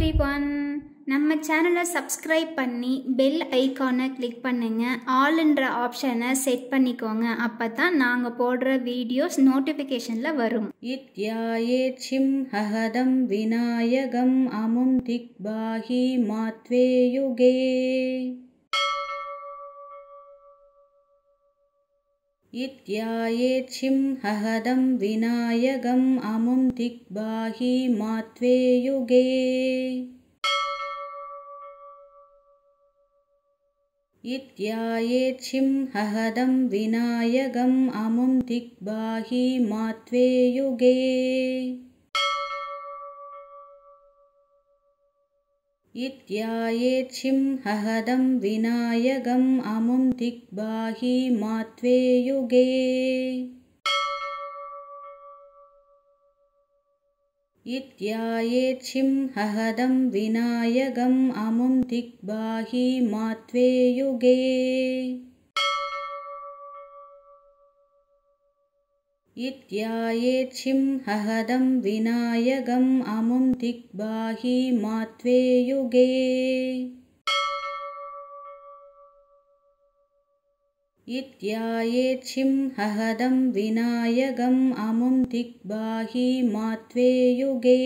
Everyone, நம்ம சேனலை subscribe பண்ணி பெல் ஐகானை கிளிக் பண்ணுங்க. ஆல்ன்ற ஆப்ஷனை செட் பண்ணிக்கோங்க. அப்போ தான் நாங்கள் போடுற வீடியோஸ் நோட்டிஃபிகேஷனில் வரும். இத்யாயேச்சிம் ஹஹதம் விநாயகம் அமும் திக்பாஹி மாத்வே யுகே. இத்யாயேச்சிம் ஹஹதம் விநாயகம் அமும் திக்பாஹி மாத்வே யுகே. இத்யாயேச்சிம் ஹஹதம் விநாயகம் அமும் திக்பாஹி மாத்வே யுகே. இத்யாயேச்சிம் ஹஹதம் விநாயகம் அமும் திக்பாஹி மாத்வே யுகே. இத்யாயேச்சிம் ஹஹதம் விநாயகம் அமும் திக்பாஹி மாத்வே யுகே. இத்யாயேச்சிம் ஹஹதம் விநாயகம் அமும் திக்பாஹி மாத்வே யுகே. இத்யாயேச்சிம் ஹஹதம் விநாயகம் அமும் திக்பாஹி மாத்வே யுகே.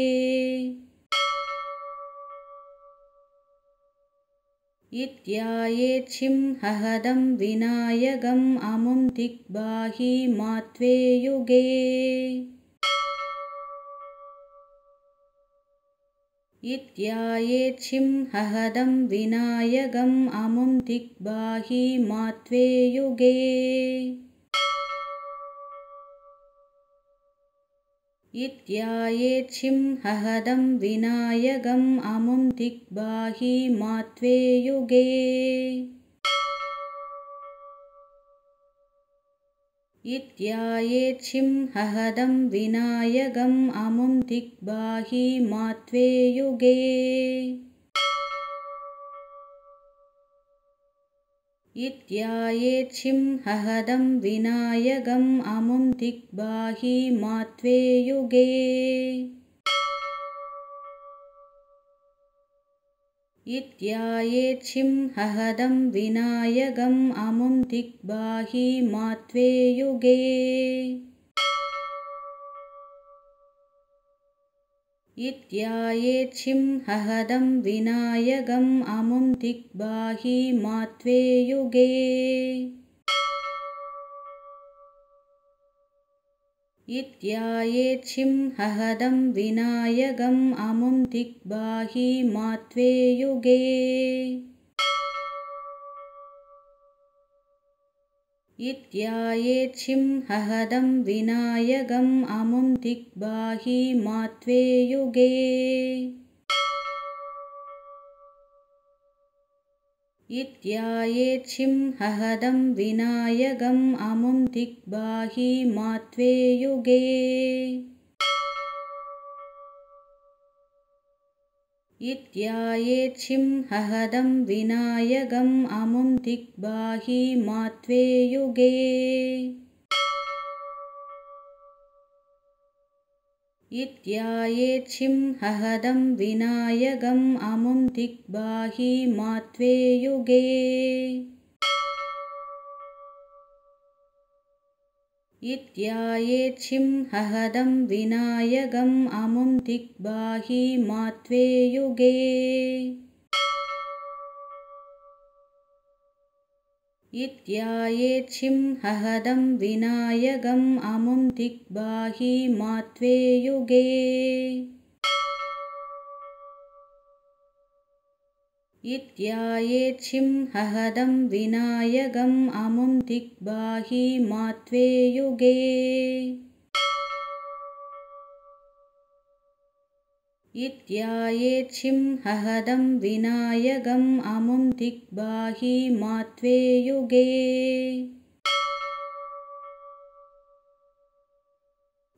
இத்யாயேச்சிம் ஹஹதம் விநாயகம் அமும் திக்பாஹி மாத்வே யுகே. இத்யாயேச்சிம் ஹஹதம் விநாயகம் அமும் திக்பாஹி மாத்வே யுகே. இத்யாயேச்சிம் ஹஹதம் விநாயகம் அமும் திக்பாஹி மாத்வே யுகே. இத்யாயேச்சிம் ஹஹதம் விநாயகம் அமும் திக்பாஹி மாத்வே யுகே. இத்யாயேச்சிம் ஹஹதம் விநாயகம் அமும் திக்பாஹி மாத்வே யுகே. இத்யாயேச்சிம் ஹஹதம் விநாயகம் அமும் திக்பாஹி மாத்வே யுகே. இத்யாயேச்சிம் ஹஹதம் விநாயகம் அமும் திக்பாஹி மாத்வே யுகே. இத்யாயேச்சிம் ஹஹதம் விநாயகம் அமும் திக்பாஹி மாத்வே யுகே. இத்யாயேச்சிம் ஹஹதம் விநாயகம் அமும் திக்பாஹி மாத்வே யுகே. இத்யாயேச்சிம் ஹஹதம் விநாயகம் அமும் திக்பாஹி மாத்வே யுகே. இத்யாயேச்சிம் ஹஹதம் விநாயகம் அமும் திக்பாஹி மாத்வே யுகே. இத்யாயேச்சிம் ஹஹதம் விநாயகம் அமும் திக்பாஹி மாத்வே யுகே. இத்யாயேச்சிம் ஹஹதம் விநாயகம் அமும் திக்பாஹி மாத்வே யுகே. இத்யாயேச்சிம் ஹஹதம் விநாயகம் அமும் திக்பாஹி மாத்வே யுகே. இத்யாயேச்சிம் ஹஹதம் விநாயகம் அமும் திக்பாஹி மாத்வே யுகே. இத்யாயேச்சிம் ஹஹதம் விநாயகம் அமும் திக்பாஹி மாத்வே யுகே.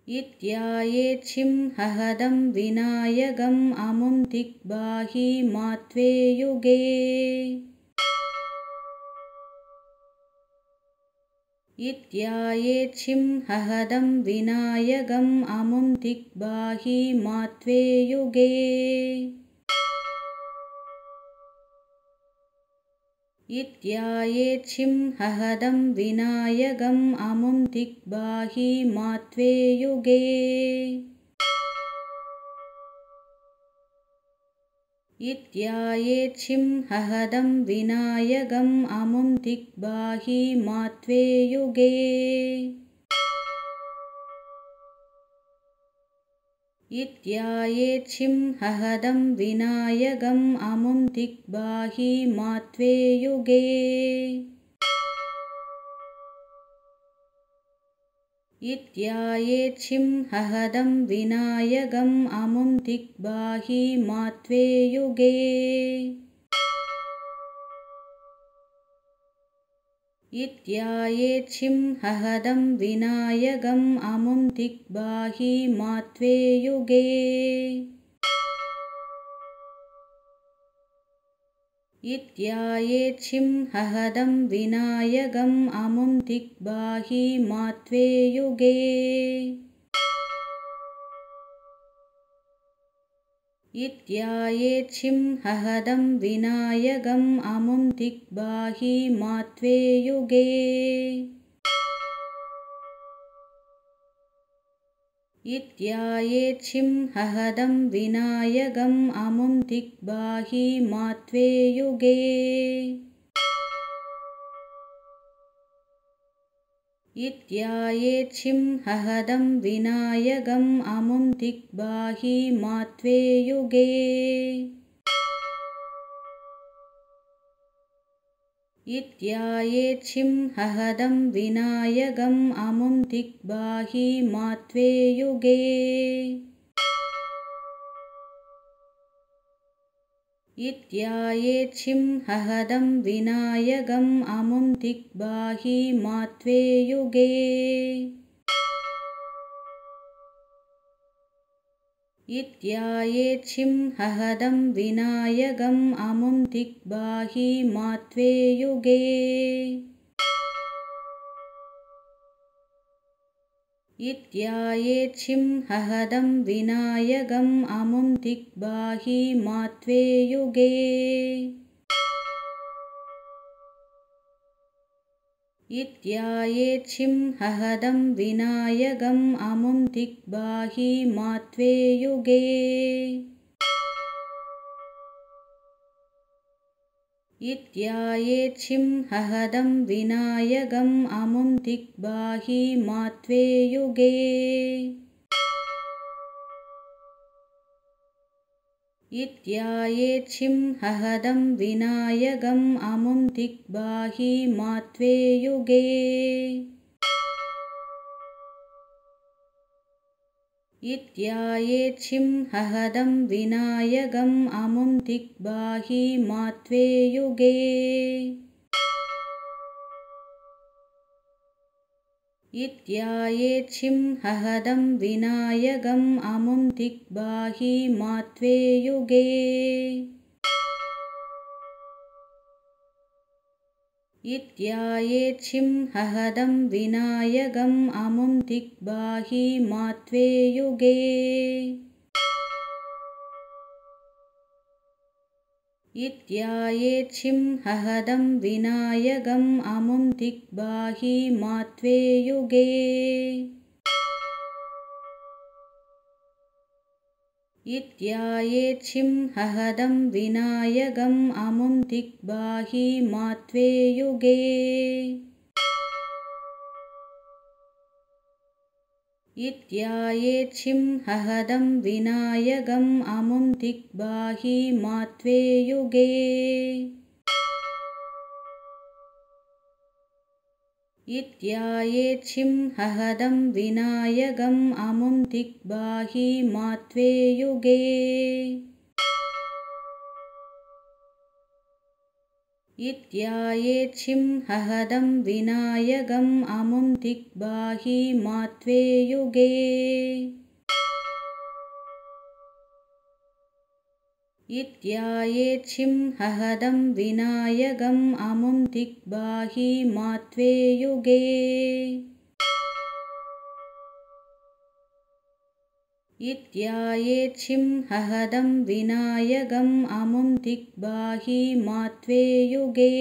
இத்யாயேச்சிம் ஹஹதம் விநாயகம் அமும் திக்பாஹி மாத்வே யுகே. இத்யாயேச்சிம் ஹஹதம் விநாயகம் அமும் திக்பாஹி மாத்வே யுகே. इत्यायेच्छिं हहदं विनायकम् अमुं दिग्बाहि मात्वे युगे इत्यायेच्छिं हहदं विनायकम् अमुं दिग्बाहि मात्वे युगे इत्यायेच्छिं हहदं विनायकम् अमुं दिग्बाहि मात्वे युगे इत्यायेच्छिं हहदं विनायकम् अमुं दिग्बाहि मात्वे युगे इत्यायेच्छिं हहदं विनायकम् अमुं दिग्बाहि मात्वे युगे इत्यायेच्छिं हहदं विनायकम् अमुं दिग्बाहि मात्वे युगे इत्यायेच्छिं हहदं विनायकम् अमुं दिग्बाहि मात्वे युगे इत्यायेच्छिं हहदं विनायकम् अमुं दिग्बाहि मात्वे युगे इत्यायेच्छिं हहदं विनायकम् अमुं दिग्बाहि मात्वे युगे इत्यायेच्छिं हहदं विनायकम् अमुं दिग्बाहि मात्वे युगे इत्यायेच्छिं हहदं विनायकम् अमुं दिग्बाहि मात्वे युगे इत्यायेच्छिं हहदं विनायकम् अमुं दिग्बाहि मात्वे युगे इत्यायेच्छिं हहदं विनायकम् अमुं दिग्बाहि मात्वे युगे इत्यायेच्छिं हहदं विनायकम् अमुं दिग्बाहि मात्वे युगे इत्यायेच्छिं हहदं विनायकम् अमुं दिग्बाहि मात्वे युगे इत्यायेच्छिं हहदं विनायकम् अमुं दिग्बाहि मात्वे युगे इत्यायेच्छिं हहदं विनायकम् अमुं दिग्बाहि मात्वे युगे इत्यायेच्छिं हहदं विनायकम् अमुं दिग्बाहि मात्वे युगे इत्यायेच्छिं हहदं विनायकम् अमुं दिग्बाहि मात्वे युगे इत्यायेच्छिं हहदं विनायकम् अमुं दिग्बाहि मात्वे युगे इत्यायेच्छिं हहदं विनायकम् अमुं दिग्बाहि मात्वे युगे इत्यायेच्छिं हहदं विनायकम् अमुं दिग्बाहि मात्वे युगे इत्यायेच्छिं हहदं विनायकम् अमुं दिग्बाहि मात्वे युगे इत्यायेच्छिं हहदं विनायकम् अमुं दिग्बाहि मात्वे युगे इत्यायेच्छिं हहदं विनायकम् अमुं दिग्बाहि मात्वे युगे इत्यायेच्छिं हहदं विनायकम् अमुं दिग्बाहि मात्वे युगे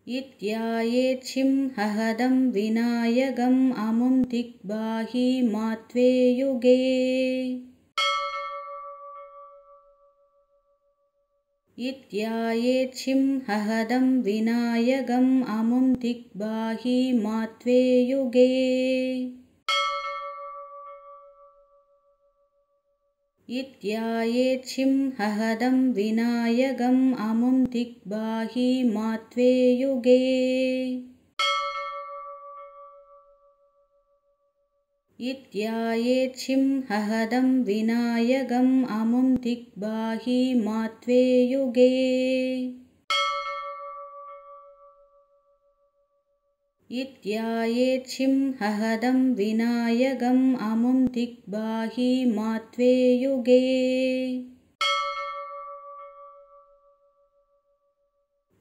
इत्यायेच्छिं हहदं विनायकम् अमुं दिग्बाहि मात्वे युगे इत्यायेच्छिं हहदं विनायकम् अमुं दिग्बाहि मात्वे युगे इत्यायेच्छिं हहदं विनायकम् अमुं दिग्बाहि मात्वे युगे इत्यायेच्छिं हहदं विनायकम् अमुं दिग्बाहि मात्वे युगे इत्यायेच्छिं हहदं विनायकम् अमुं दिग्बाहि मात्वे युगे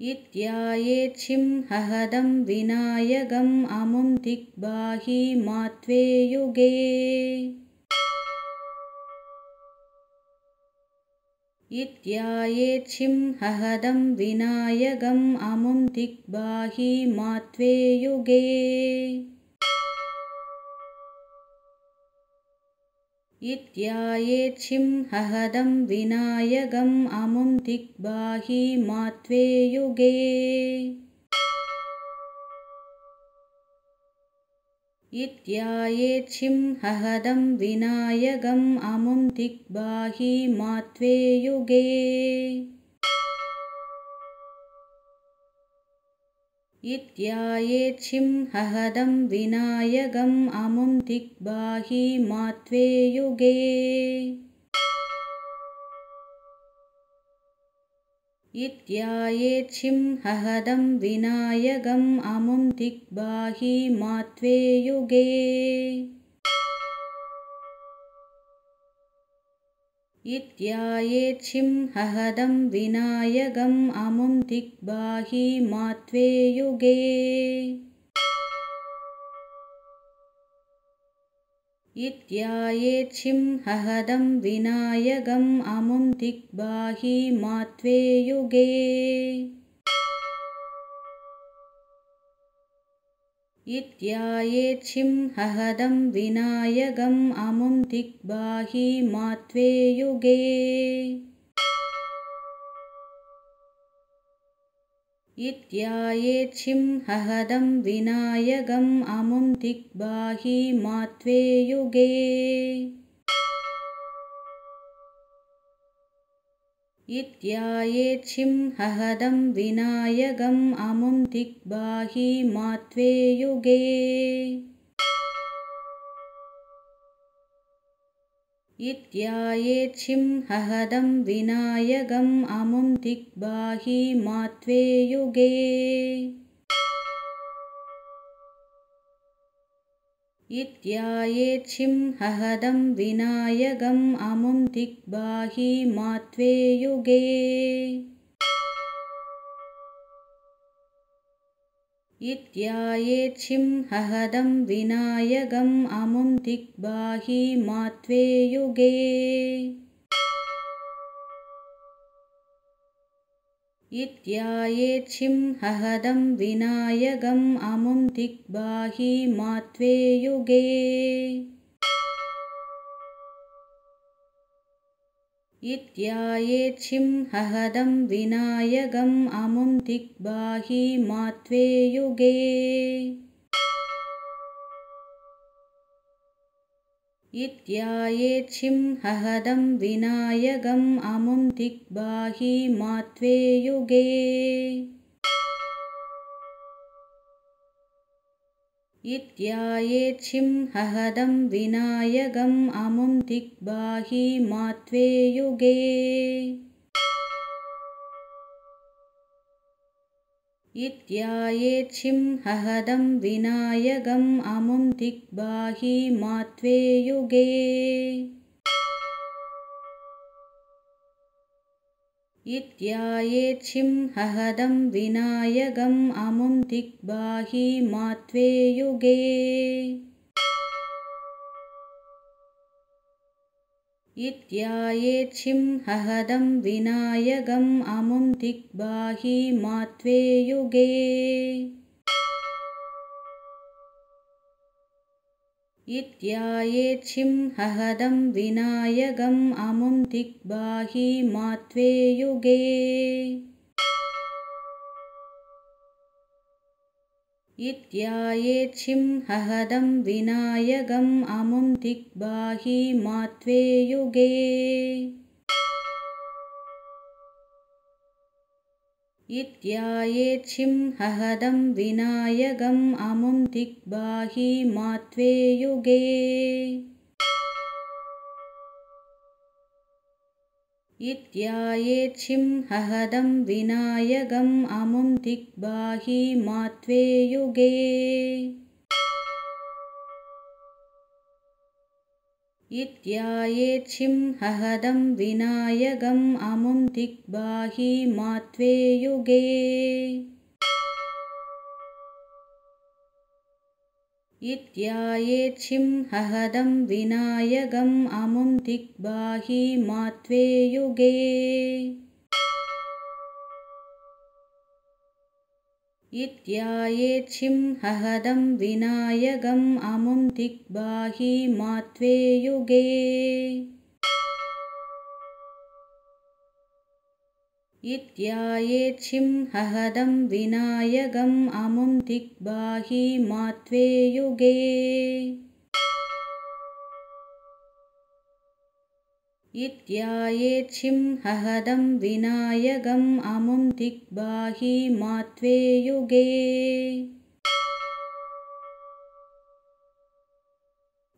इत्यायेच्छिं हहदं विनायकम् अमुं दिग्बाहि मात्वे युगे इत्यायेच्छिं हहदं विनायकम् अमुं दिग्बाहि मात्वे युगे इत्यायेच्छिं हहदं विनायकम् अमुं दिग्बाहि मात्वे युगे इत्यायेच्छिं हहदं विनायकम् अमुं दिग्बाहि मात्वे युगे इत्यायेच्छिं हहदं विनायकम् अमुं दिग्बाहि मात्वे युगे इत्यायेच्छिं हहदं विनायकम् अमुं दिग्बाहि मात्वे युगे इत्यायेच्छिं हहदं विनायकम् अमुं दिग्बाहि मात्वे युगे इत्यायेच्छिं हहदं विनायकम् अमुं दिग्बाहि मात्वे युगे इत्यायेच्छिं हहदं विनायकम् अमुं दिग्बाहि मात्वे युगे इत्यायेच्छिं हहदं विनायकम् अमुं दिग्बाहि मात्वे युगे इत्यायेच्छिं हहदं विनायकम् अमुं दिग्बाहि मात्वे युगे इत्यायेच्छिं हहदं विनायकम् अमुं दिग्बाहि मात्वे युगे इत्यायेच्छिं हहदं विनायकम् अमुं दिग्बाहि मात्वे युगे इत्यायेच्छिं हहदं विनायकम् अमुं दिग्बाहि मात्वे युगे इत्यायेच्छिं हहदं विनायकम् अमुं दिग्बाहि मात्वे युगे इत्यायेच्छिं हहदं विनायकम् अमुं दिग्बाहि मात्वे युगे इत्यायेच्छिं हहदं विनायकम् अमुं दिग्बाहि मात्वे युगे इत्यायेच्छिं हहदं विनायकम् अमुं दिग्बाहि मात्वे युगे इत्यायेच्छिं हहदं विनायकम् अमुं दिग्बाहि मात्वे युगे इत्यायेच्छिं हहदं विनायकम् अमुं दिग्बाहि मात्वे युगे इत्यायेच्छिं हहदं विनायकम् अमुं दिग्बाहि मात्वे युगे इत्यायेच्छिं हहदं विनायकम् अमुं दिग्बाहि मात्वे युगे इत्यायेच्छिं हहदं विनायकम् अमुं दिग्बाहि मात्वे युगे इत्यायेच्छिं हहदं विनायकम् अमुं दिग्बाहि मात्वे युगे इत्यायेच्छिं हहदं विनायकम् अमुं दिग्बाहि मात्वे युगे इत्यायेच्छिं हहदं विनायकम् अमुं दिग्बाहि मात्वे युगे इत्यायेच्छिं हहदं विनायकम् अमुं दिग्बाहि मात्वे युगे इत्यायेच्छिं हहदं विनायकम् अमुं दिग्बाहि मात्वे युगे इत्यायेच्छिं हहदं विनायकम् अमुं दिग्बाहि मात्वे युगे इत्यायेच्छिं हहदं विनायकम् अमुं दिग्बाहि मात्वे युगे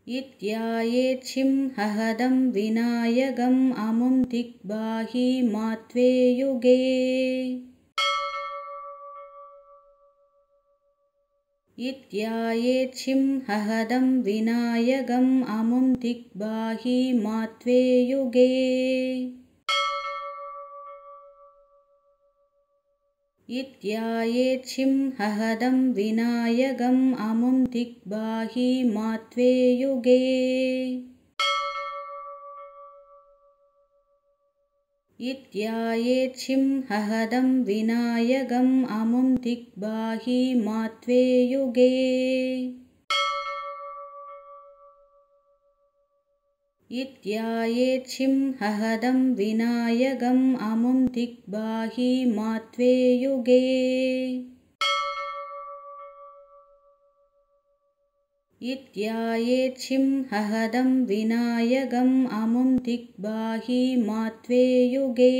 इत्यायेच्छिं हहदं विनायकम् अमुं दिग्बाहि मात्वे युगे इत्यायेच्छिं हहदं विनायकम् अमुं दिग्बाहि मात्वे युगे इत्यायेच्छिं हहदं विनायकम् अमुं दिग्बाहि मात्वे युगे इत्यायेच्छिं हहदं विनायकम् अमुं दिग्बाहि मात्वे युगे इत्यायेच्छिं हहदं विनायकम् अमुं दिग्बाहि मात्वे युगे इत्यायेच्छिं हहदं विनायकम् अमुं दिग्बाहि मात्वे युगे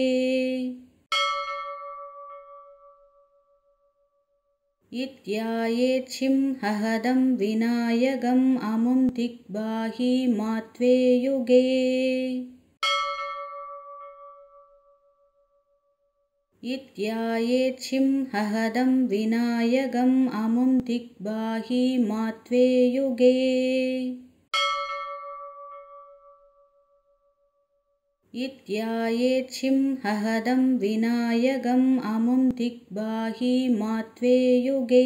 इत्यायेच्छिं हहदं विनायकम् अमुं दिग्बाहि मात्वे युगे इत्यायेच्छिं हहदं विनायकम् अमुं दिग्बाहि मात्वे युगे इत्यायेच्छिं हहदं विनायकम् अमुं दिग्बाहि मात्वे युगे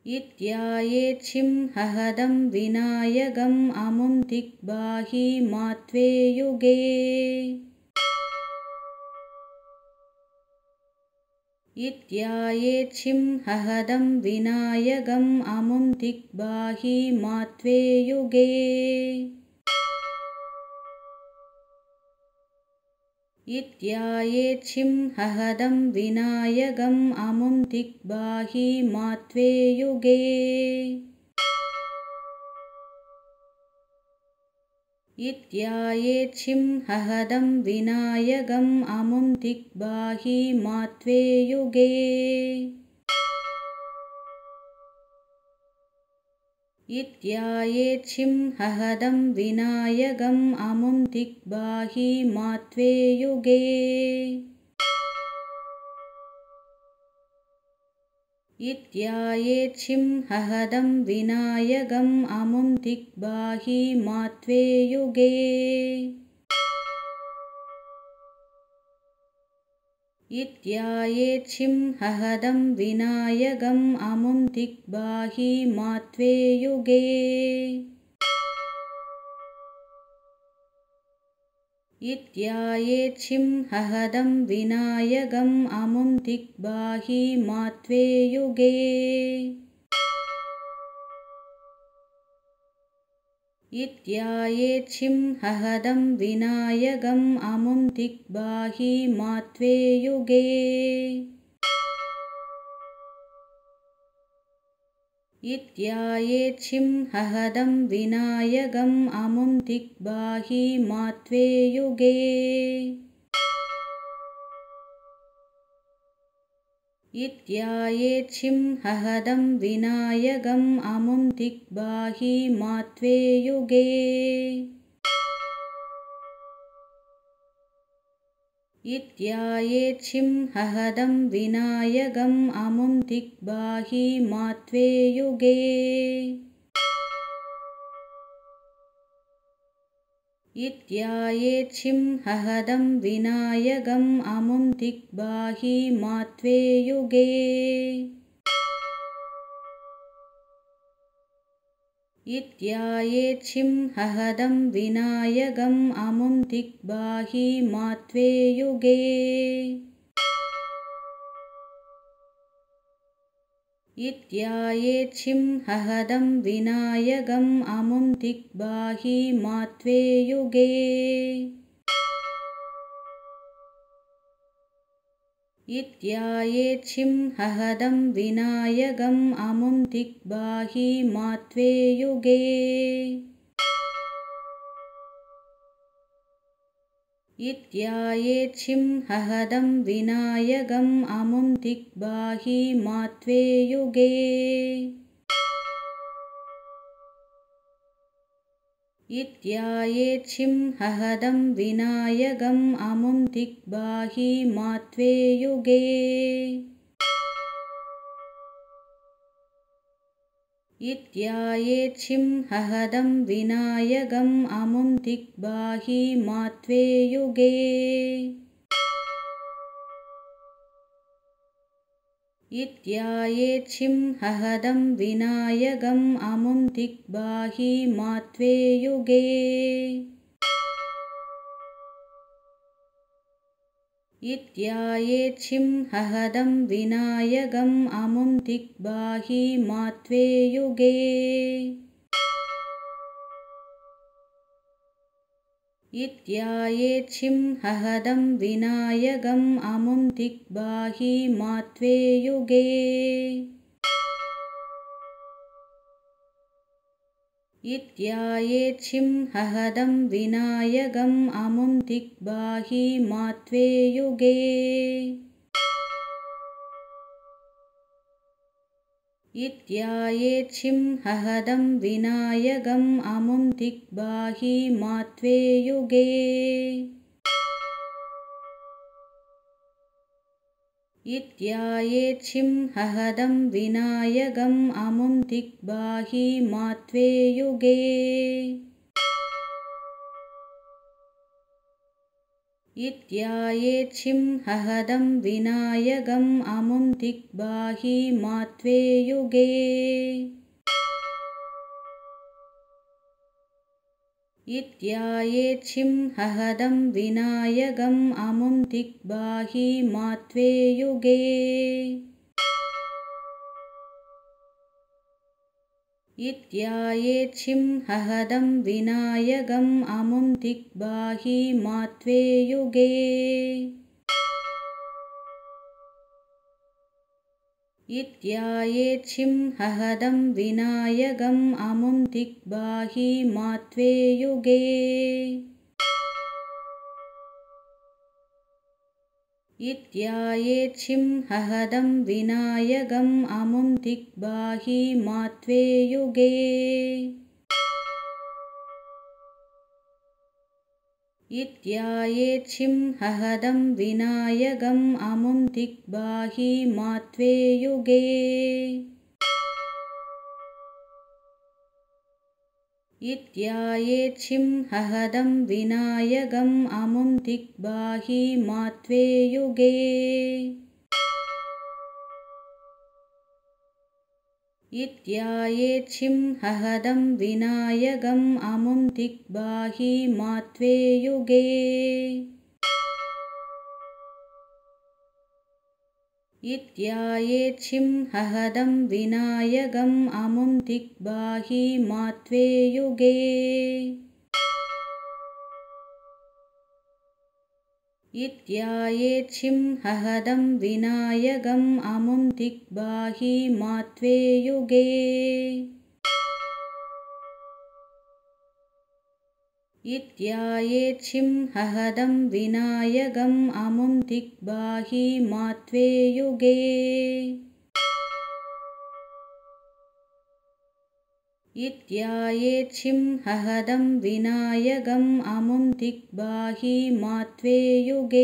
इत्यायेच्छिं हहदं विनायकम् अमुं दिग्बाहि मात्वे युगे इत्यायेच्छिं हहदं विनायकम् अमुं दिग्बाहि मात्वे युगे इत्यायेच्छिं हहदं विनायकम् अमुं दिग्बाहि मात्वे युगे इत्यायेच्छिं हहदं विनायकम् अमुं दिग्बाहि मात्वे युगे इत्यायेच्छिं हहदं विनायकम् अमुं दिग्बाहि मात्वे युगे इत्यायेच्छिं हहदं विनायकम् अमुं दिग्बाहि मात्वे युगे इत्यायेच्छिं हहदं विनायकम् अमुं दिग्बाहि मात्वे युगे इत्यायेच्छिं हहदं विनायकम् अमुं दिग्बाहि मात्वे युगे इत्यायेच्छिं हहदं विनायकम् अमुं दिग्बाहि मात्वे युगे इत्यायेच्छिं हहदं विनायकम् अमुं दिग्बाहि मात्वे युगे इत्यायेच्छिं हहदं विनायकम् अमुं दिग्बाहि मात्वे युगे इत्यायेच्छिं हहदं विनायकम् अमुं दिग्बाहि मात्वे युगे इत्यायेच्छिं हहदं विनायकम् अमुं दिग्बाहि मात्वे युगे इत्यायेच्छिं हहदं विनायकम् अमुं दिग्बाहि मात्वे युगे इत्यायेच्छिं हहदं विनायकम् अमुं दिग्बाहि मात्वे युगे इत्यायेच्छिं हहदं विनायकम् अमुं दिग्बाहि मात्वे युगे इत्यायेच्छिं हहदं विनायकम् अमुं दिग्बाहि मात्वे युगे इत्यायेच्छिं हहदं विनायकम् अमुं दिग्बाहि मात्वे युगे इत्यायेच्छिं हहदं विनायकम् अमुं दिग्बाहि मात्वे युगे इत्यायेच्छिं हहदं विनायकम् अमुं दिग्बाहि मात्वे युगे इत्यायेच्छिं हहदं विनायकम् अमुं दिग्बाहि मात्वे युगे इत्यायेच्छिं हहदं विनायकम् अमुं दिग्बाहि मात्वे युगे इत्यायेच्छिं हहदं विनायकम् अमुं दिग्बाहि मात्वे युगे इत्यायेच्छिं हहदं विनायकम् अमुं दिग्बाहि मात्वे युगे इत्यायेच्छिं हहदं विनायकम् अमुं दिग्बाहि मात्वे युगे इत्यायेच्छिं हहदं विनायकम् अमुं दिग्बाहि मात्वे युगे इत्यायेच्छिं हहदं विनायकम् अमुं दिग्बाहि मात्वे युगे इत्यायेच्छिं हहदं विनायकम् अमुं दिग्बाहि मात्वे युगे इत्यायेच्छिं हहदं विनायकम् अमुं दिग्बाहि मात्वे युगे इत्यायेच्छिं हहदं विनायकम् अमुं दिग्बाहि मात्वे युगे इत्यायेच्छिं हहदं विनायकम् अमुं दिग्बाहि मात्वे युगे इत्यायेच्छिं हहदं विनायकम् अमुं दिग्बाहि मात्वे युगे इत्यायेच्छिं हहदं विनायकम् अमुं दिग्बाहि मात्वे युगे इत्यायेच्छिं हहदं विनायकम् अमुं दिग्बाहि मात्वे युगे इत्यायेच्छिं हहदं विनायकम् अमुं दिग्बाहि मात्वे युगे इत्यायेच्छिं हहदं विनायकम् अमुं दिग्बाहि मात्वे युगे इत्यायेच्छिं हहदं विनायकम् अमुं दिग्बाहि मात्वे युगे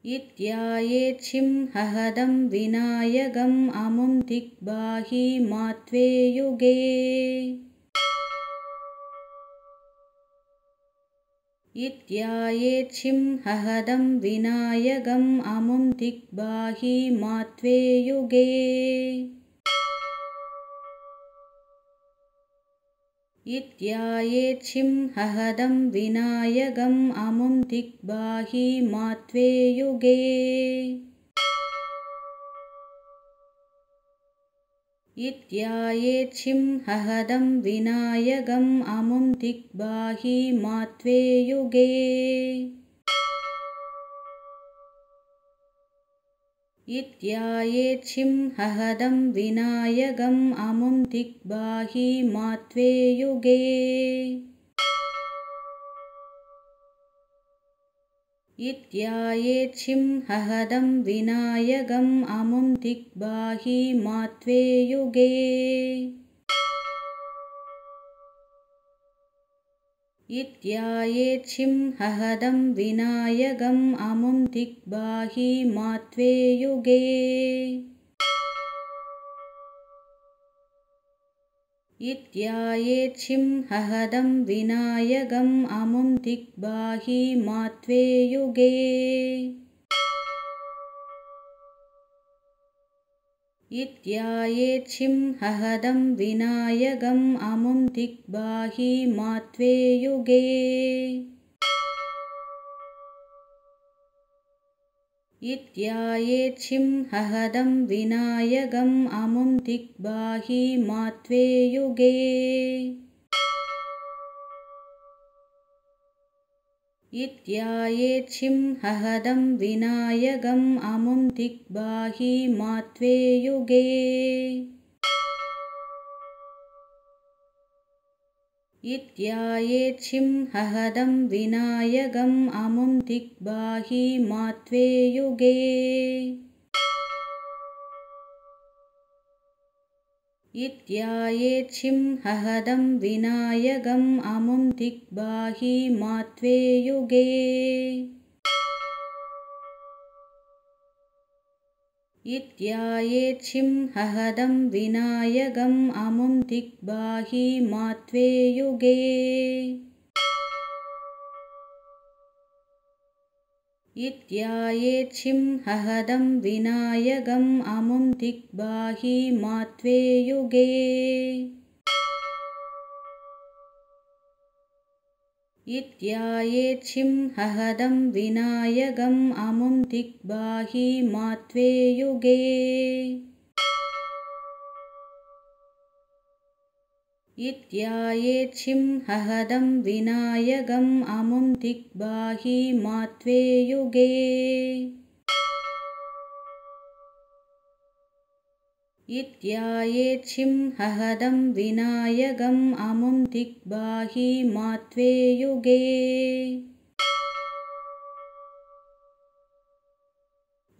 इत्यायेच्छिं हहदं विनायकम् अमुं दिग्बाहि मात्वे युगे इत्यायेच्छिं हहदं विनायकम् अमुं दिग्बाहि मात्वे युगे इत्यायेच्छिं हहदं विनायकम् अमुं दिग्बाहि मात्वे युगे इत्यायेच्छिं हहदं विनायकम् अमुं दिग्बाहि मात्वे युगे इत्यायेच्छिं हहदं विनायकम् अमुं दिग्बाहि मात्वे युगे इत्यायेच्छिं हहदं विनायकम् अमुं दिग्बाहि मात्वे युगे इत्यायेच्छिं हहदं विनायकम् अमुं दिग्बाहि मात्वे युगे इत्यायेच्छिं हहदं विनायकम् अमुं दिग्बाहि मात्वे युगे इत्यायेच्छिं हहदं विनायकम् अमुं दिग्बाहि मात्वे युगे इत्यायेच्छिं हहदं विनायकम् अमुं दिग्बाहि मात्वे युगे इत्यायेच्छिं हहदं विनायकम् अमुं दिग्बाहि मात्वे युगे इत्यायेच्छिं हहदं विनायकम् अमुं दिग्बाहि मात्वे युगे इत्यायेच्छिं हहदं विनायकम् अमुं दिग्बाहि मात्वे युगे इत्यायेच्छिं हहदं विनायकम् अमुं दिग्बाहि मात्वे युगे इत्यायेच्छिं हहदं विनायकम् अमुं दिग्बाहि मात्वे युगे इत्यायेच्छिं हहदं विनायकम् अमुं दिग्बाहि मात्वे युगे इत्यायेच्छिं हहदं विनायकम् अमुं दिग्बाहि मात्वे युगे इत्यायेच्छिं हहदं विनायकम् अमुं दिग्बाहि मात्वे युगे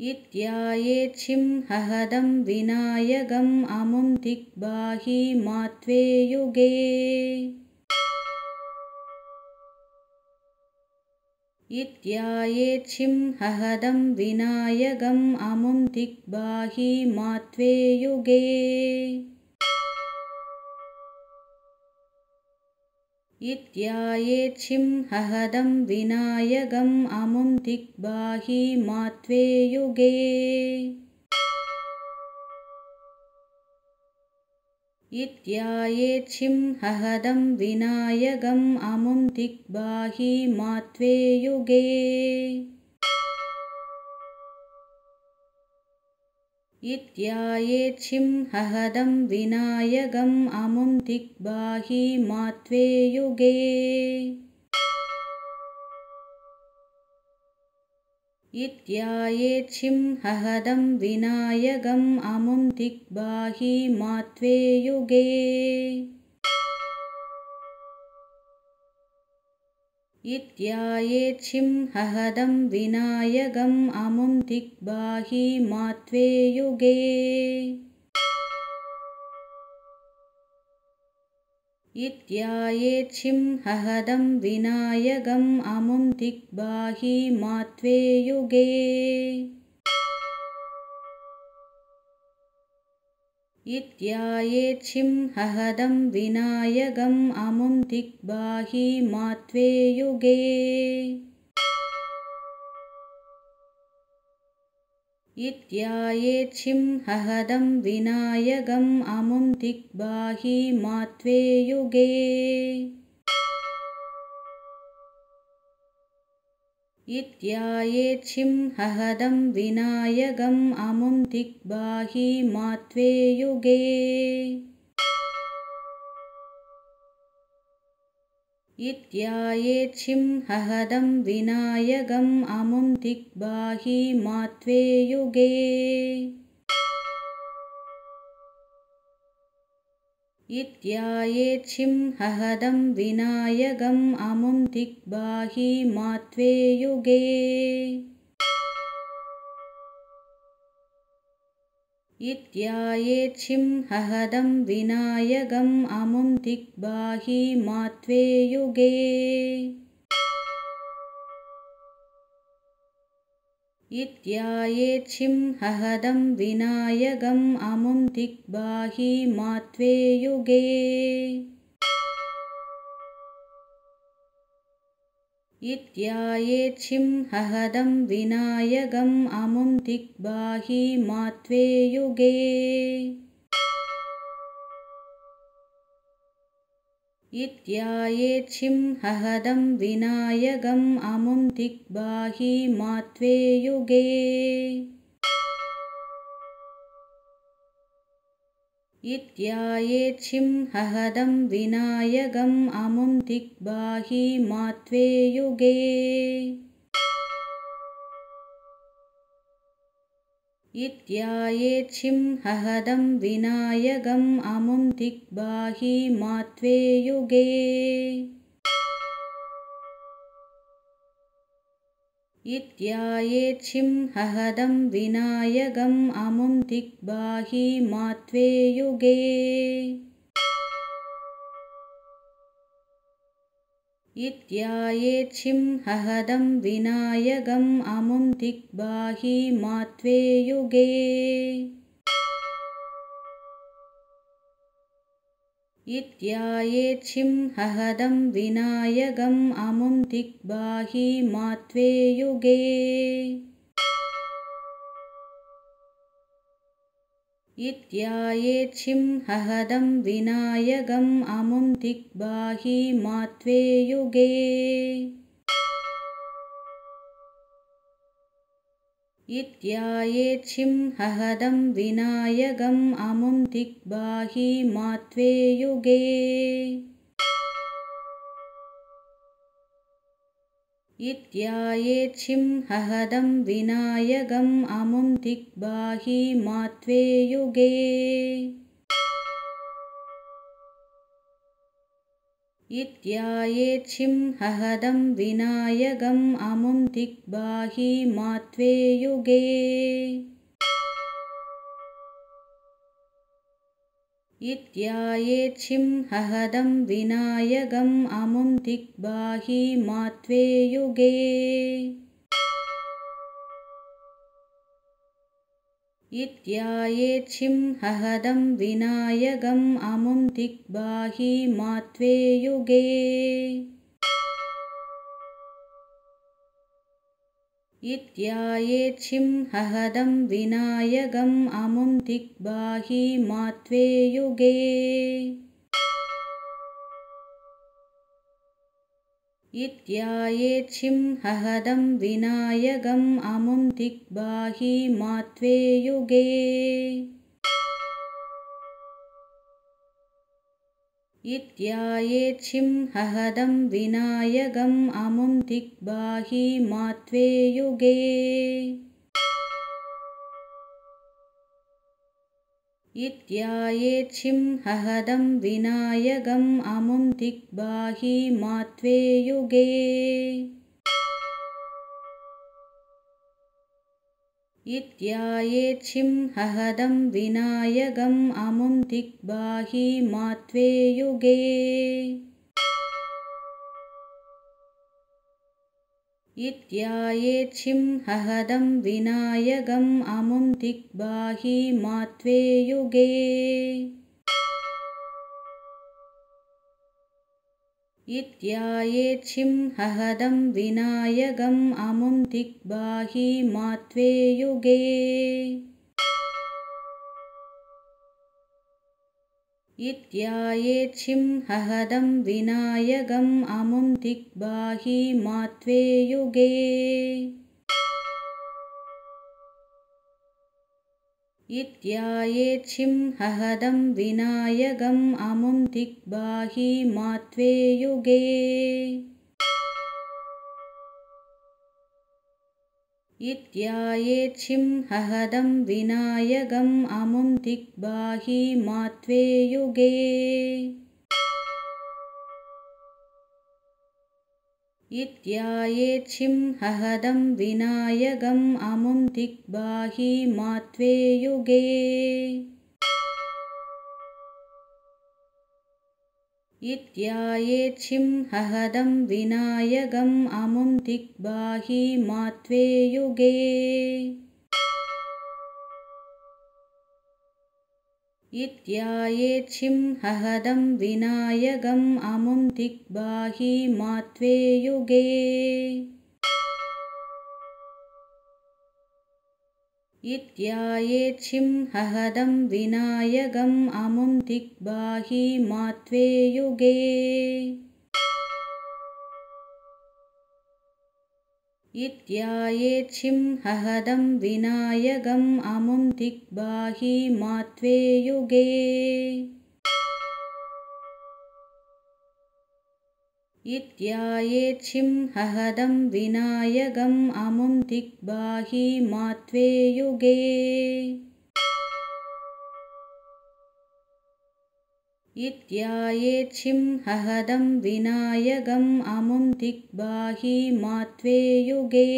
इत्यायेच्छिं हहदं विनायकम् अमुं दिग्बाहि मात्वे युगे इत्यायेच्छिं हहदं विनायकम् अमुं दिग्बाहि मात्वे युगे इत्यायेच्छिं हहदं विनायकम् अमुं दिग्बाहि मात्वे युगे इत्यायेच्छिं हहदं विनायकम् अमुं दिग्बाहि मात्वे युगे इत्यायेच्छिं हहदं विनायकम् अमुं दिग्बाहि मात्वे युगे इत्यायेच्छिं हहदं विनायकम् अमुं दिग्बाहि मात्वे युगे इत्यायेच्छिं हहदं विनायकम् अमुं दिग्बाहि मात्वे युगे इत्यायेच्छिं हहदं विनायकम् अमुं दिग्बाहि मात्वे युगे इत्यायेच्छिं हहदं विनायकम् अमुं दिग्बाहि मात्वे युगे इत्यायेच्छिं हहदं विनायकम् अमुं दिग्बाहि मात्वे युगे इत्यायेच्छिं हहदं विनायकम् अमुं दिग्बाहि मात्वे युगे इत्यायेच्छिं हहदं विनायकम् अमुं दिग्बाहि मात्वे युगे इत्यायेच्छिं हहदं विनायकम् अमुं दिग्बाहि मात्वे युगे इत्यायेच्छिं हहदं विनायकम् अमुं दिग्बाहि मात्वे युगे इत्यायेच्छिं हहदं विनायकम् अमुं दिग्बाहि मात्वे युगे इत्यायेच्छिं हहदं विनायकम् अमुं दिग्बाहि मात्वे युगे इत्यायेच्छिं हहदं विनायकम् अमुं दिग्बाहि मात्वे युगे इत्यायेच्छिं हहदं विनायकम् अमुं दिग्बाहि मात्वे युगे इत्यायेच्छिं हहदं विनायकम् अमुं दिग्बाहि मात्वे युगे इत्यायेच्छिं हहदं विनायकम् अमुं दिग्बाहि मात्वे युगे इत्यायेच्छिं हहदं विनायकम् अमुं दिग्बाहि मात्वे युगे इत्यायेच्छिं हहदं विनायकम् अमुं दिग्बाहि मात्वे युगे इत्यायेच्छिं हहदं विनायकम् अमुं दिग्बाहि मात्वे युगे इत्यायेच्छिं हहदं विनायकम् अमुं दिग्बाहि मात्वे युगे इत्यायेच्छिं हहदं विनायकम् अमुं दिग्बाहि मात्वे युगे इत्यायेच्छिं हहदं विनायकम् अमुं दिग्बाहि मात्वे युगे इत्यायेच्छिं हहदं विनायकम् अमुं दिग्बाहि मात्वे युगे इत्यायेच्छिं हहदं विनायकम् अमुं दिग्बाहि मात्वे युगे इत्यायेच्छिं हहदं विनायकम् अमुं दिग्बाहि मात्वे युगे इत्यायेच्छिं हहदं विनायकम् अमुं दिग्बाहि मात्वे युगे इत्यायेच्छिं हहदं विनायकम् अमुं दिग्बाहि मात्वे युगे इत्यायेच्छिं हहदं विनायकम् अमुं दिग्बाहि मात्वे युगे इत्यायेच्छिं हहदं विनायकम् अमुं दिग्बाहि मात्वे युगे इत्यायेच्छिं हहदं विनायकम् अमुं दिग्बाहि मात्वे युगे इत्यायेच्छिं हहदं विनायकम् अमुं दिग्बाहि मात्वे युगे इत्यायेच्छिं हहदं विनायकम् अमुं दिग्बाहि मात्वे युगे इत्यायेच्छिं हहदं विनायकम् अमुं दिग्बाहि मात्वे युगे इत्यायेच्छिं हहदं विनायकम् अमुं दिग्बाहि मात्वे युगे इत्यायेच्छिं हहदं विनायकम् अमुं दिग्बाहि मात्वे युगे इत्यायेच्छिं हहदं विनायकम् अमुं दिग्बाहि मात्वे युगे इत्यायेच्छिं हहदं विनायकम् अमुं दिग्बाहि मात्वे युगे इत्यायेच्छिं हहदं विनायकम् अमुं दिग्बाहि मात्वे युगे इत्यायेच्छिं हहदं विनायकम् अमुं दिग्बाहि मात्वे युगे इत्यायेच्छिं हहदं विनायकम् अमुं दिग्बाहि मात्वे युगे इत्यायेच्छिं हहदं विनायकम् अमुं दिग्बाहि मात्वे युगे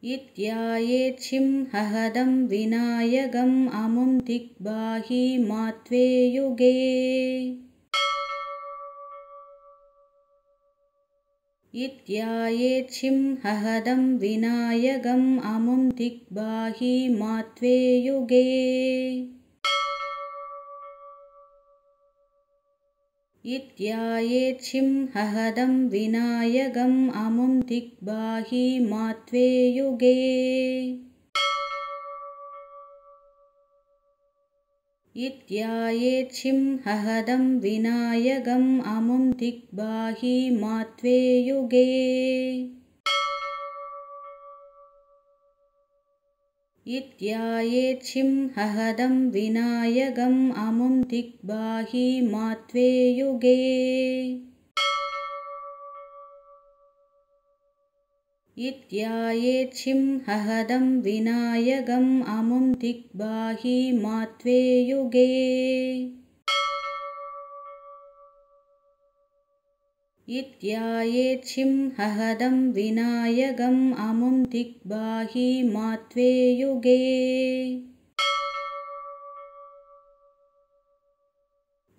इत्यायेच्छिं हहदं विनायकम् अमुं दिग्बाहि मात्वे युगे इत्यायेच्छिं हहदं विनायकम् अमुं दिग्बाहि मात्वे युगे इत्यायेच्छिं हहदं विनायकम् अमुं दिग्बाहि मात्वे युगे इत्यायेच्छिं हहदं विनायकम् अमुं दिग्बाहि मात्वे युगे इत्यायेच्छिं हहदं विनायकम् अमुं दिग्बाहि मात्वे युगे इत्यायेच्छिं हहदं विनायकम् अमुं दिग्बाहि मात्वे युगे इत्यायेच्छिं हहदं विनायकम् अमुं दिग्बाहि मात्वे युगे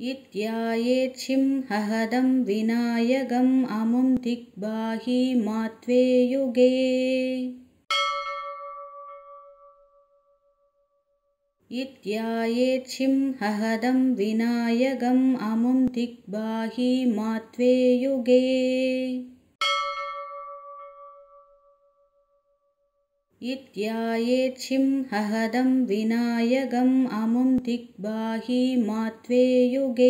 इत्यायेच्छिं हहदं विनायकम् अमुं दिग्बाहि मात्वे युगे इत्यायेच्छिं हहदं विनायकम् अमुं दिग्बाहि मात्वे युगे इत्यायेच्छिं हहदं विनायकम् अमुं दिग्बाहि मात्वे युगे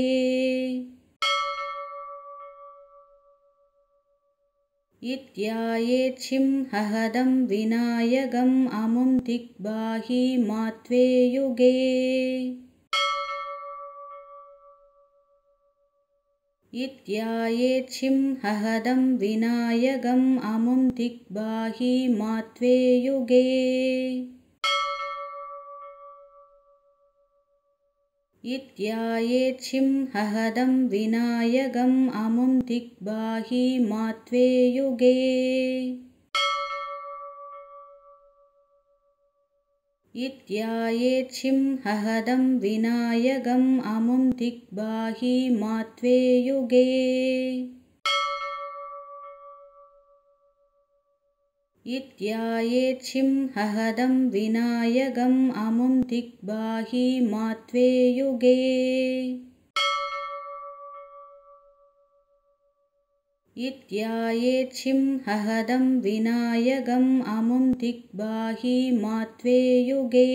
इत्यायेच्छिं हहदं विनायकम् अमुं दिग्बाहि मात्वे युगे इत्यायेच्छिं हहदं विनायकम् अमुं दिग्बाहि मात्वे युगे इत्यायेच्छिं हहदं विनायकम् अमुं दिग्बाहि मात्वे युगे इत्यायेच्छिं हहदं विनायकम् अमुं दिग्बाहि मात्वे युगे इत्यायेच्छिं हहदं विनायकम् अमुं दिग्बाहि मात्वे युगे इत्यायेच्छिं हहदं विनायकम् अमुं दिग्बाहि मात्वे युगे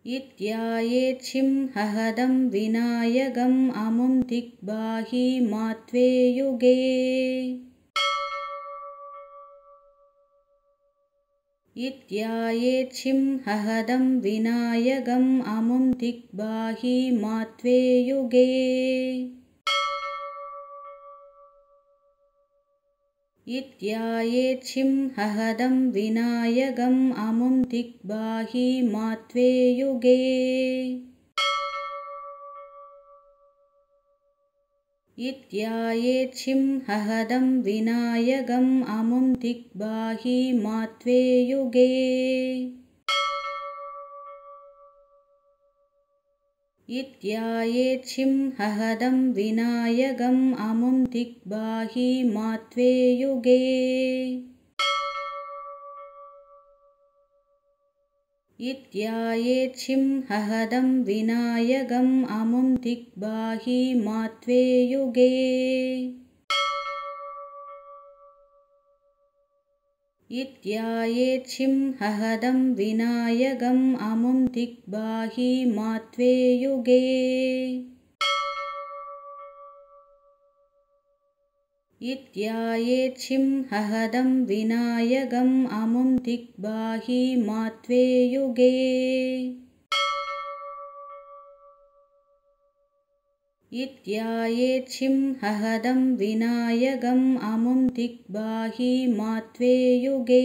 इत्यायेच्छिं हहदं विनायकम् अमुं दिग्बाहि मात्वे युगे इत्यायेच्छिं हहदं विनायकम् अमुं दिग्बाहि मात्वे युगे इत्यायेच्छिं हहदं विनायकम् अमुं दिग्बाहि मात्वे युगे इत्यायेच्छिं हहदं विनायकम् अमुं दिग्बाहि मात्वे युगे इत्यायेच्छिं हहदं विनायकम् अमुं दिग्बाहि मात्वे युगे इत्यायेच्छिं हहदं विनायकम् अमुं दिग्बाहि मात्वे युगे इत्यायेच्छिं हहदं विनायकम् अमुं दिग्बाहि मात्वे युगे इत्यायेच्छिं हहदं विनायकम् अमुं दिग्बाहि मात्वे युगे इत्यायेच्छिं हहदं विनायकम् अमुं दिग्बाहि मात्वे युगे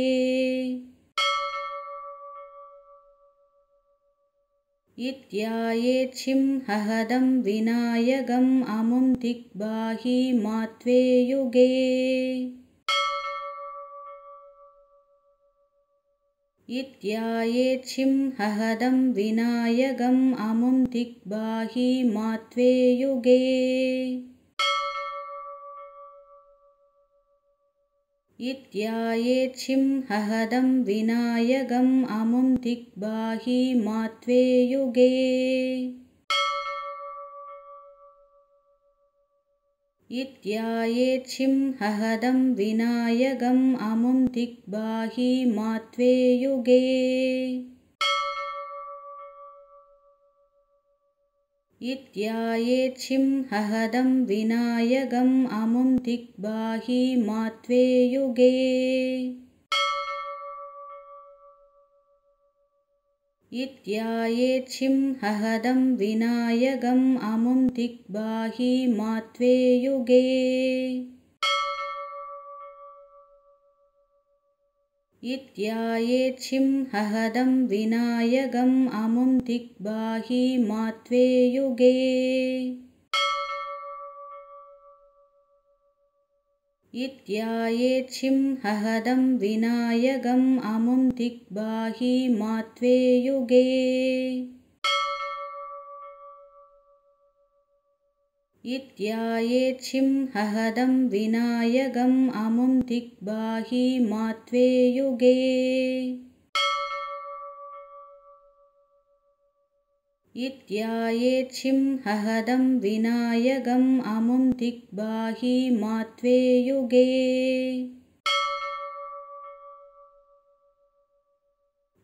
इत्यायेच्छिं हहदं विनायकम् अमुं दिग्बाहि मात्वे युगे इत्यायेच्छिं हहदं विनायकम् अमुं दिग्बाहि मात्वे युगे इत्यायेच्छिं हहदं विनायकम् अमुं दिग्बाहि मात्वे युगे इत्यायेच्छिं हहदं विनायकम् अमुं दिग्बाहि मात्वे युगे इत्यायेच्छिं हहदं विनायकम् अमुं दिग्बाहि मात्वे युगे इत्यायेच्छिं हहदं विनायकम् अमुं दिग्बाहि मात्वे युगे इत्यायेच्छिं हहदं विनायकम् अमुं दिग्बाहि मात्वे युगे इत्यायेच्छिं हहदं विनायकम् अमुं दिग्बाहि मात्वे युगे इत्यायेच्छिं हहदं विनायकम् अमुं दिग्बाहि मात्वे युगे इत्यायेच्छिं हहदं विनायकम् अमुं दिग्बाहि मात्वे युगे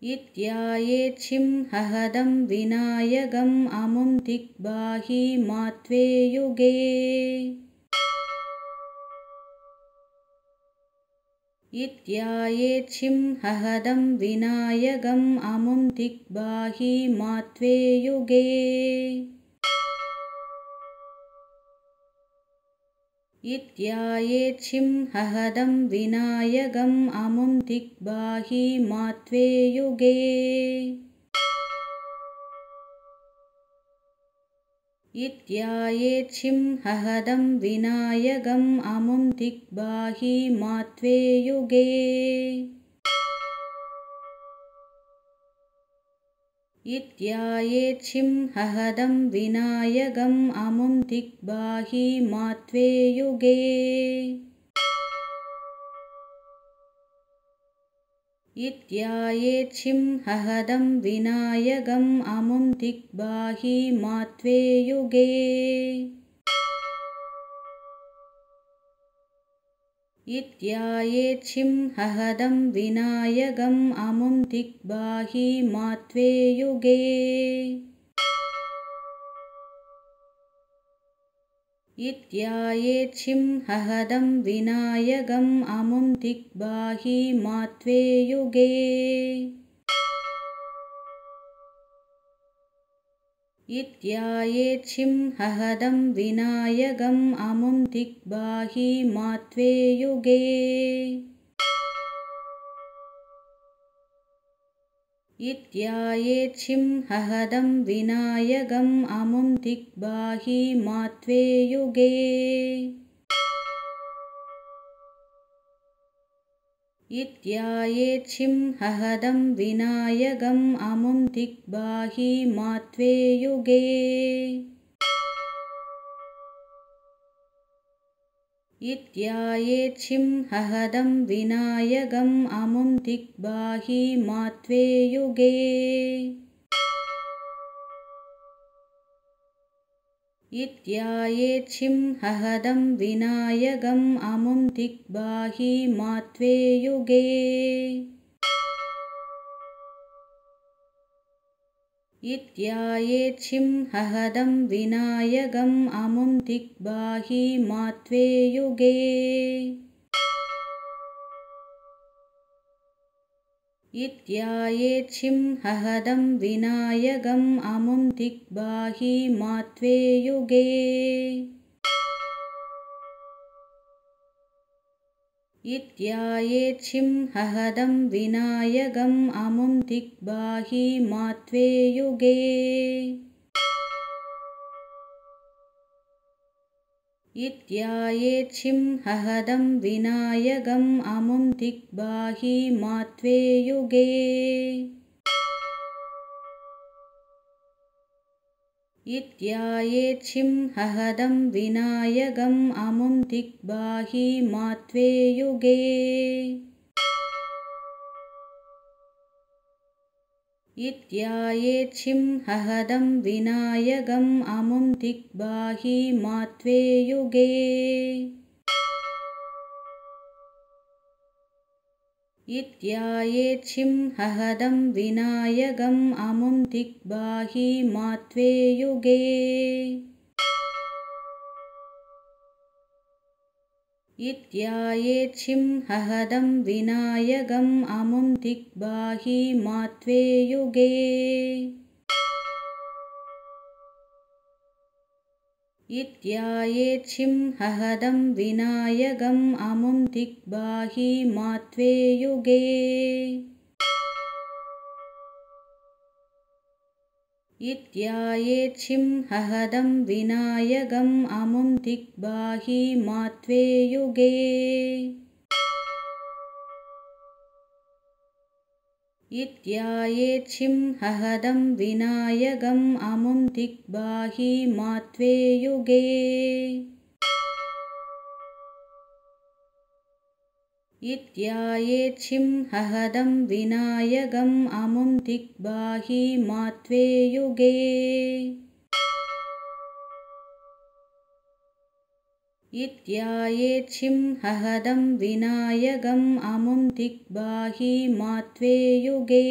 इत्यायेच्छिं हहदं विनायकम् अमुं दिग्बाहि मात्वे युगे इत्यायेच्छिं हहदं विनायकम् अमुं दिग्बाहि मात्वे युगे इत्यायेच्छिं हहदं विनायकम् अमुं दिग्बाहि मात्वे युगे इत्यायेच्छिं हहदं विनायकम् अमुं दिग्बाहि मात्वे युगे इत्यायेच्छिं हहदं विनायकम् अमुं दिग्बाहि मात्वे युगे इत्यायेच्छिं हहदं विनायकम् अमुं दिग्बाहि मात्वे युगे इत्यायेच्छिं हहदं विनायकम् अमुं दिग्बाहि मात्वे युगे इत्यायेच्छिं हहदं विनायकम् अमुं दिग्बाहि मात्वे युगे इत्यायेच्छिं हहदं विनायकम् अमुं दिग्बाहि मात्वे युगे इत्यायेच्छिं हहदं विनायकम् अमुं दिग्बाहि मात्वे युगे इत्यायेच्छिं हहदं विनायकम् अमुं दिग्बाहि मात्वे युगे इत्यायेच्छिं हहदं विनायकम् अमुं दिग्बाहि मात्वे युगे इत्यायेच्छिं हहदं विनायकम् अमुं दिग्बाहि मात्वे युगे इत्यायेच्छिं हहदं विनायकम् अमुं दिग्बाहि मात्वे युगे इत्यायेच्छिं हहदं विनायकम् अमुं दिग्बाहि मात्वे युगे इत्यायेच्छिं हहदं विनायकम् अमुं दिग्बाहि मात्वे युगे इत्यायेच्छिं हहदं विनायकम् अमुं दिग्बाहि मात्वे युगे इत्यायेच्छिं हहदं विनायकम् अमुं दिग्बाहि मात्वे युगे इत्यायेच्छिं हहदं विनायकम् अमुं दिग्बाहि मात्वे युगे इत्यायेच्छिं हहदं विनायकम् अमुं दिग्बाहि मात्वे युगे इत्यायेच्छिं हहदं विनायकम् अमुं दिग्बाहि मात्वे युगे इत्यायेच्छिं हहदं विनायकम् अमुं दिग्बाहि मात्वे युगे इत्यायेच्छिं हहदं विनायकम् अमुं दिग्बाहि मात्वे युगे इत्यायेच्छिं हहदं विनायकम् अमुं दिग्बाहि मात्वे युगे इत्यायेच्छिं हहदं विनायकम् अमुं दिग्बाहि मात्वे युगे इत्यायेच्छिं हहदं विनायकम् अमुं दिग्बाहि मात्वे युगे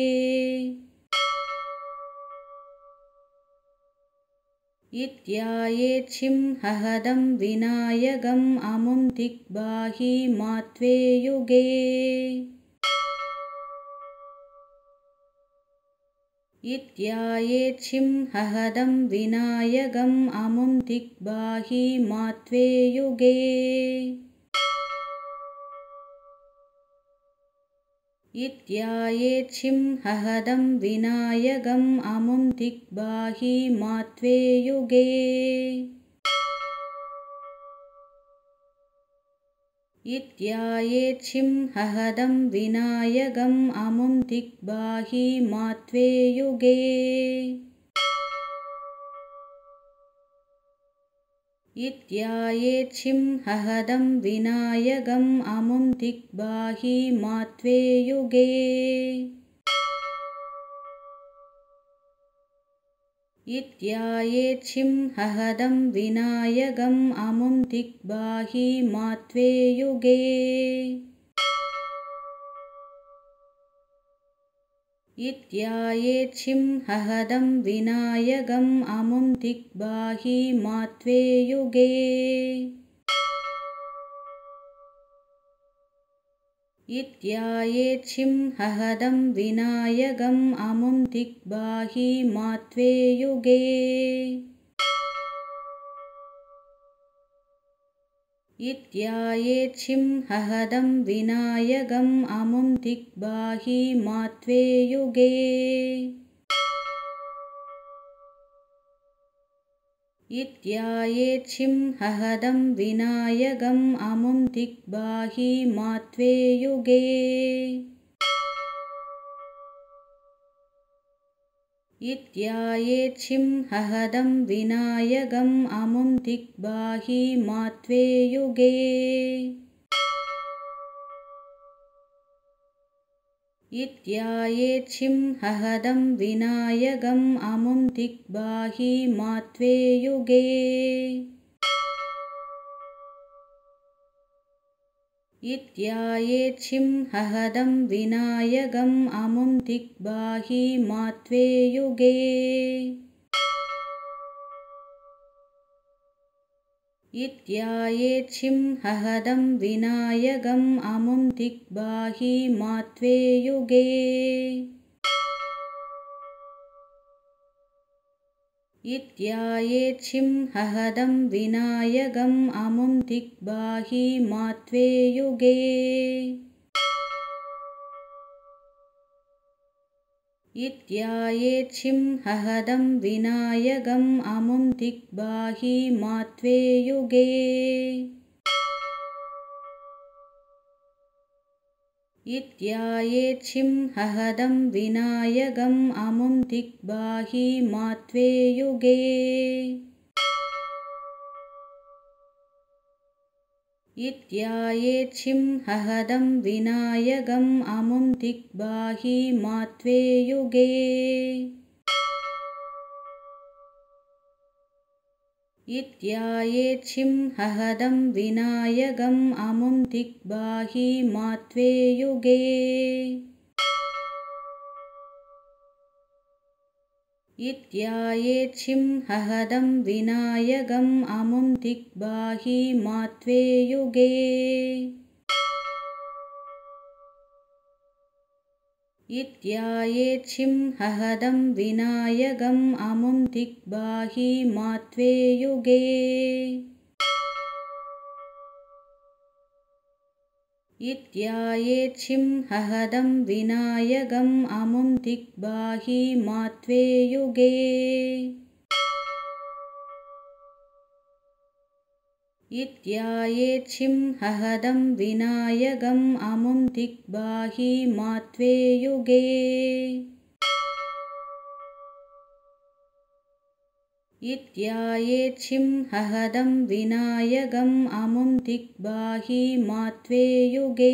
इत्यायेच्छिं हहदं विनायकम् अमुं दिग्बाहि मात्वे युगे इत्यायेच्छिं हहदं विनायकम् अमुं दिग्बाहि मात्वे युगे इत्यायेच्छिं हहदं विनायकम् अमुं दिग्बाहि मात्वे युगे इत्यायेच्छिं हहदं विनायकम् अमुं दिग्बाहि मात्वे युगे इत्यायेच्छिं हहदं विनायकम् अमुं दिग्बाहि मात्वे युगे इत्यायेच्छिं हहदं विनायकम् अमुं दिग्बाहि मात्वे युगे इत्यायेच्छिं हहदं विनायकम् अमुं दिग्बाहि मात्वे युगे इत्यायेच्छिं हहदं विनायकम् अमुं दिग्बाहि मात्वे युगे इत्यायेच्छिं हहदं विनायकम् अमुं दिग्बाहि मात्वे युगे इत्यायेच्छिं हहदं विनायकम् अमुं दिग्बाहि मात्वे युगे इत्यायेच्छिं हहदं विनायकम् अमुं दिग्बाहि मात्वे युगे इत्यायेच्छिं हहदं विनायकम् अमुं दिग्बाहि मात्वे युगे इत्यायेच्छिं हहदं विनायकम् अमुं दिग्बाहि मात्वे युगे इत्यायेच्छिं हहदं विनायकम् अमुं दिग्बाहि मात्वे युगे इत्यायेच्छिं हहदं विनायकम् अमुं दिग्बाहि मात्वे युगे इत्यायेच्छिं हहदं विनायकम् अमुं दिग्बाहि मात्वे युगे इत्यायेच्छिं हहदं विनायकम् अमुं दिग्बाहि मात्वे युगे इत्यायेच्छिं हहदं विनायकम् अमुं दिग्बाहि मात्वे युगे इत्यायेच्छिं हहदं विनायकम् अमुं दिग्बाहि मात्वे युगे इत्यायेच्छिं हहदं विनायकम् अमुं दिग्बाहि मात्वे युगे इत्यायेच्छिं हहदं विनायकम् अमुं दिग्बाहि मात्वे युगे इत्यायेच्छिं हहदं विनायकम् अमुं दिग्बाहि मात्वे युगे इत्यायेच्छिं हहदं विनायकम् अमुं दिग्बाहि मात्वे युगे इत्यायेच्छिं हहदं विनायकम् अमुं दिग्बाहि मात्वे युगे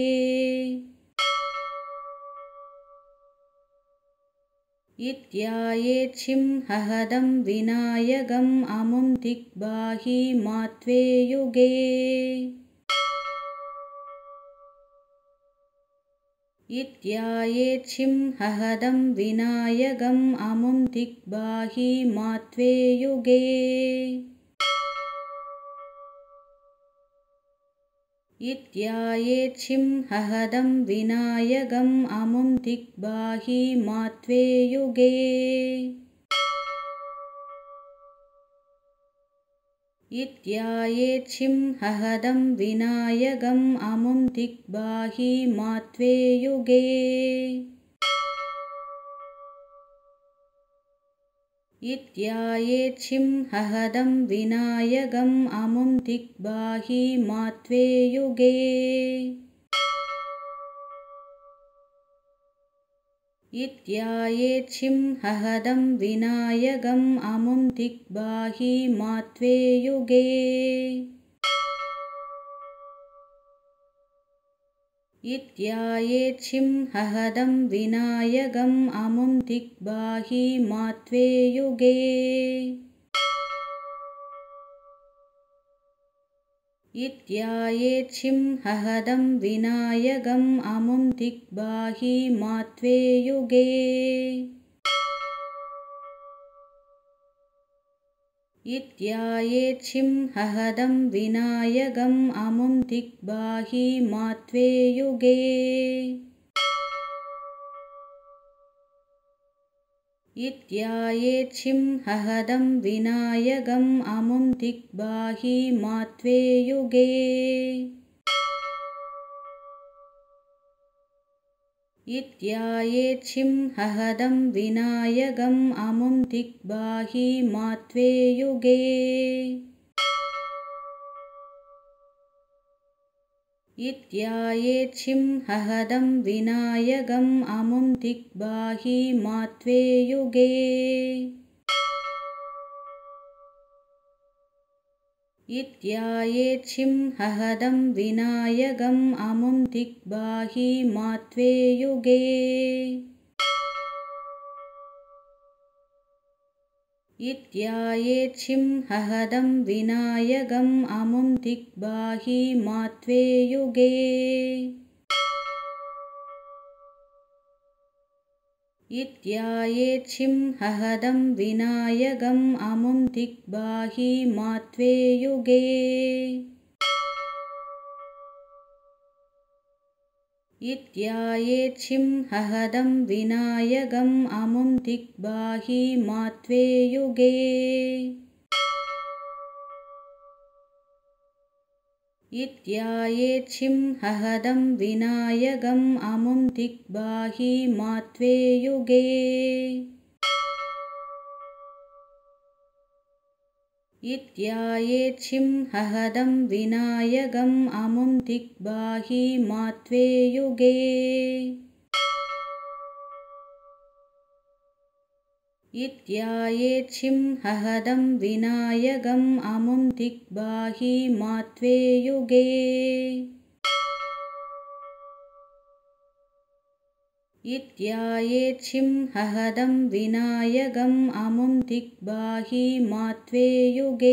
इत्यायेच्छिं हहदं विनायकम् अमुं दिग्बाहि मात्वे युगे इत्यायेच्छिं हहदं विनायकम् अमुं दिग्बाहि मात्वे युगे इत्यायेच्छिं हहदं विनायकम् अमुं दिग्बाहि मात्वे युगे इत्यायेच्छिं हहदं विनायकम् अमुं दिग्बाहि मात्वे युगे इत्यायेच्छिं हहदं विनायकम् अमुं दिग्बाहि मात्वे युगे इत्यायेच्छिं हहदं विनायकम् अमुं दिग्बाहि मात्वे युगे इत्यायेच्छिं हहदं विनायकम् अमुं दिग्बाहि मात्वे युगे इत्यायेच्छिं हहदं विनायकम् अमुं दिग्बाहि मात्वे युगे इत्यायेच्छिं हहदं विनायकम् अमुं दिग्बाहि मात्वे युगे इत्यायेच्छिं हहदं विनायकम् अमुं दिग्बाहि मात्वे युगे इत्यायेच्छिं हहदं विनायकम् अमुं दिग्बाहि मात्वे युगे इत्यायेच्छिं हहदं विनायकम् अमुं दिग्बाहि मात्वे युगे इत्यायेच्छिं हहदं विनायकम् अमुं दिग्बाहि मात्वे युगे इत्यायेच्छिं हहदं विनायकम् अमुं दिग्बाहि मात्वे युगे इत्यायेच्छिं हहदं विनायकम् अमुं दिग्बाहि मात्वे युगे इत्यायेच्छिं हहदं विनायकम् अमुं दिग्बाहि मात्वे युगे इत्यायेच्छिं हहदं विनायकम् अमुं दिग्बाहि मात्वे युगे इत्यायेच्छिं हहदं विनायकम् अमुं दिग्बाहि मात्वे युगे इत्यायेच्छिं हहदं विनायकम् अमुं दिग्बाहि मात्वे युगे इत्यायेच्छिं हहदं विनायकम् अमुं दिग्बाहि मात्वे युगे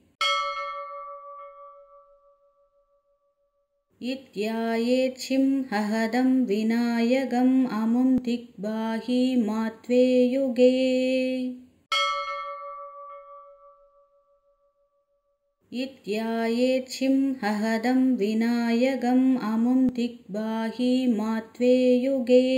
इत्यायेच्छिं हहदं विनायकम् अमुं दिग्बाहि मात्वे युगे इत्यायेच्छिं हहदं विनायकम् अमुं दिग्बाहि मात्वे युगे।